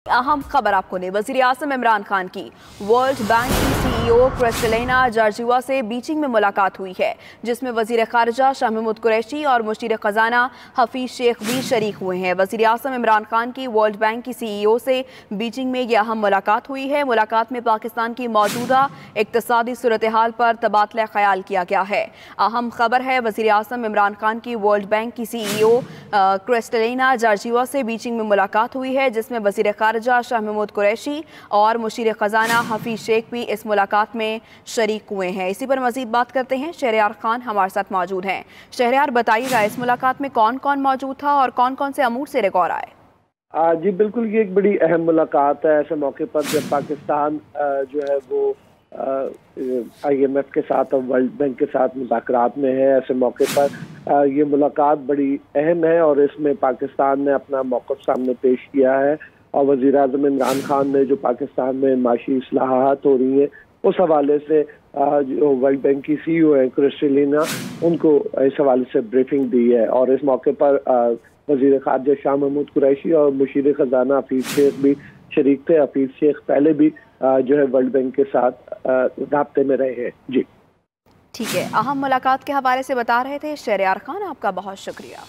अहम खबर आपको ने वज़ीर आज़म इमरान खान की वर्ल्ड बैंक की CEO क्रिस्टलिना जॉर्जिवा से बीजिंग में मुलाकात हुई है, जिसमें वज़ीर ख़ारिजा शाह महमूद कुरैशी और मुशीर ख़जाना हफीज़ शेख भी शरीक हुए हैं। वज़ीर आज़म इमरान खान की वर्ल्ड बैंक की CEO से बीजिंग में यह अहम मुलाकात हुई है। मुलाकात में पाकिस्तान की मौजूदा इक़्तिसादी सूरत हाल पर तबादला ख्याल किया गया है। अहम खबर है, वज़ीर आज़म इमरान खान की वर्ल्ड बैंक की CEO क्रिस्टलिना जॉर्जिवा से बीजिंग में मुलाकात हुई है, जिसमें वज़ीर ख़ारिजा शाह महमूद कुरैशी और मुशीर ख़जाना हफीज़ शेख भी इस मुलाकात में शरीक हुए हैं। इसी पर मज़ीद बात करते हैं, शहरयार खान हमारे साथ मौजूद हैं। शहरयार, बताइएगा इस मुलाकात में कौन कौन मौजूद था और कौन कौन से अमूर से गौर आए? जी बिल्कुल, ये एक बड़ी अहम मुलाकात है ऐसे मौके पर जब पाकिस्तान जो है वो IMF के साथ और वर्ल्ड बैंक के साथ मुज़ाकरात में है। ऐसे मौके पर ये मुलाकात बड़ी अहम है और इसमें पाकिस्तान ने अपना मौक़िफ़ सामने पेश किया है और वज़ीर आज़म इमरान खान ने जो पाकिस्तान में माशी इस्लाहात हो रही हैं उस हवाले से जो वर्ल्ड बैंक की CEO है क्रिस्टलिना, उनको इस हवाले से ब्रीफिंग दी है। और इस मौके पर वज़ीर ख़ारिजा शाह महमूद कुरैशी और मुशीर ख़जाना हफीज़ शेख भी शरीक थे। हफीज़ शेख पहले भी जो है वर्ल्ड बैंक के साथ राब्ते में रहे हैं। जी ठीक है, अहम मुलाकात के हवाले से बता रहे थे शहरयार खान, आपका बहुत शुक्रिया।